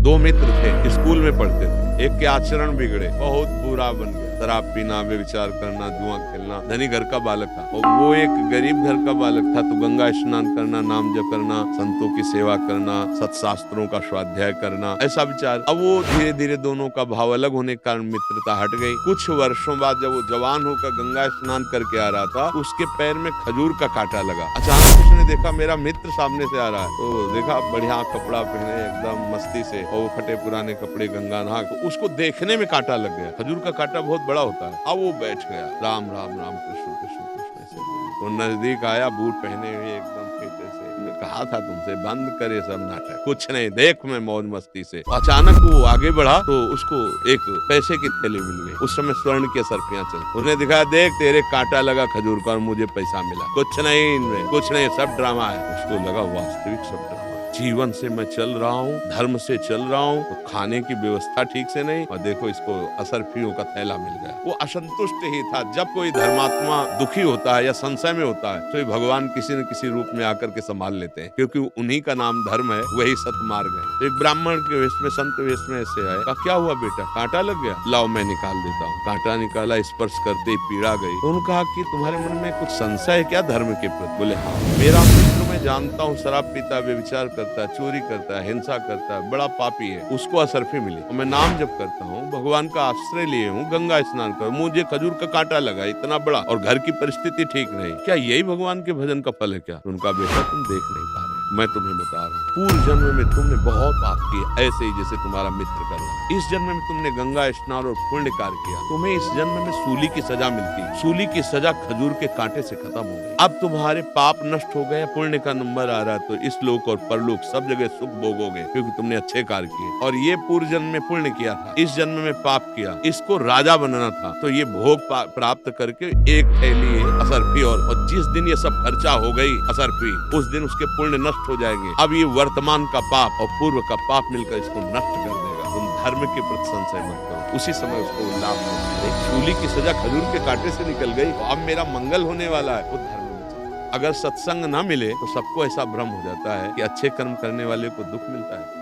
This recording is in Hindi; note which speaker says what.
Speaker 1: दो मित्र थे, स्कूल में पढ़ते थे। एक के आचरण बिगड़े, बहुत बुरा बन गया, शराब पीना, व्यभिचार करना, जुआ खेलना। धनी घर का बालक था और वो एक गरीब घर का बालक था। तो गंगा स्नान करना, नाम जप करना, संतों की सेवा करना, सत्शास्त्रों का स्वाध्याय करना, ऐसा विचार। अब वो धीरे धीरे दोनों का भाव अलग होने के कारण मित्रता हट गई। कुछ वर्षों बाद जब वो जवान होकर गंगा स्नान करके आ रहा था, उसके पैर में खजूर का कांटा लगा। अचानक उसने देखा मेरा मित्र सामने से आ रहा है, तो देखा बढ़िया कपड़ा पहने एकदम मस्ती से, और वो फटे पुराने कपड़े, गंगा नहा। तो उसको देखने में कांटा लग गया। खजूर का कांटा बहुत बड़ा होता है। अब वो बैठ गया, राम राम राम कृष्ण कृष्ण कृष्ण ऐसे बोले। वो नजदीक आया, बूट पहने हुए एकदम फेटे से। कहा था तुमसे बंद करे सब नाटक, कुछ नहीं, देख मैं मौज मस्ती से। अचानक वो आगे बढ़ा तो उसको एक पैसे की थैली मिल गई। उस समय स्वर्ण की असरफियां चल। उसने दिखाया, देख तेरे कांटा लगा खजूर का और मुझे पैसा मिला। कुछ नहीं इनमें, कुछ नहीं, सब ड्रामा है। उसको लगा वास्तविक सब ड्रामा। जीवन से मैं चल रहा हूँ, धर्म से चल रहा हूँ, तो खाने की व्यवस्था ठीक से नहीं, और देखो इसको असरफियों का थैला मिल गया। वो असंतुष्ट ही था। जब कोई धर्मात्मा दुखी होता है या संशय में होता है, तो भगवान किसी न किसी रूप में आकर के संभाल लेते हैं, क्योंकि उन्हीं का नाम धर्म है, वही सतमार्ग है। तो एक ब्राह्मण के वेश में, संत वेश में ऐसे आए। कहा, क्या हुआ बेटा, कांटा लग गया? लाओ मैं निकाल देता हूँ। कांटा निकाला, स्पर्श करते ही पीड़ा गई। तो उन्होंने कहा कि तुम्हारे मन में कुछ संशय है क्या धर्म के प्रति? बोले हाँ, मेरा मित्र मैं जानता हूँ शराब पीता, व्यभिचार करता है, चोरी करता है, हिंसा करता है, बड़ा पापी है, उसको असरफी मिली। और मैं नाम जप करता हूँ, भगवान का आश्रय लिए हूँ, गंगा स्नान कर, मुझे खजूर का कांटा लगा इतना बड़ा, और घर की परिस्थिति ठीक नहीं। क्या यही भगवान के भजन का फल है क्या? उनका बेटा तुम देख नहीं पा रहे, मैं तुम्हें बता रहा हूँ। पूर्व जन्म में तुमने बहुत पाप किए, ऐसे ही जैसे तुम्हारा मित्र कर रहा है। इस जन्म में तुमने गंगा स्नान और पुण्य कार्य किया, तुम्हें इस जन्म में सूली की सजा मिलती। सूली की सजा खजूर के कांटे से खत्म हो गई। अब तुम्हारे पाप नष्ट हो गए, पुण्य का नंबर आ रहा है, तो इस लोक और परलोक सब जगह सुख भोगोगे, क्योंकि तुमने अच्छे कार्य किए। और ये पूर्व जन्म में पुण्य किया था, इस जन्म में पाप किया, इसको राजा बनना था, तो ये भोग प्राप्त करके एक थैली असरफी, और जिस दिन ये सब खर्चा हो गई असरफी, उस दिन उसके पुण्य नष्ट हो जाएंगे। अब ये वर्तमान का पाप और पूर्व का पाप मिलकर इसको नष्ट कर देगा। तुम धर्म के प्रति संशय मत करो, उसी समय उसको लाभ मिलेगा। सूली की सजा खजूर के कांटे से निकल गई, तो अब मेरा मंगल होने वाला है, वो धर्म में चलो। अगर सत्संग ना मिले तो सबको ऐसा भ्रम हो जाता है कि अच्छे कर्म करने वाले को दुख मिलता है।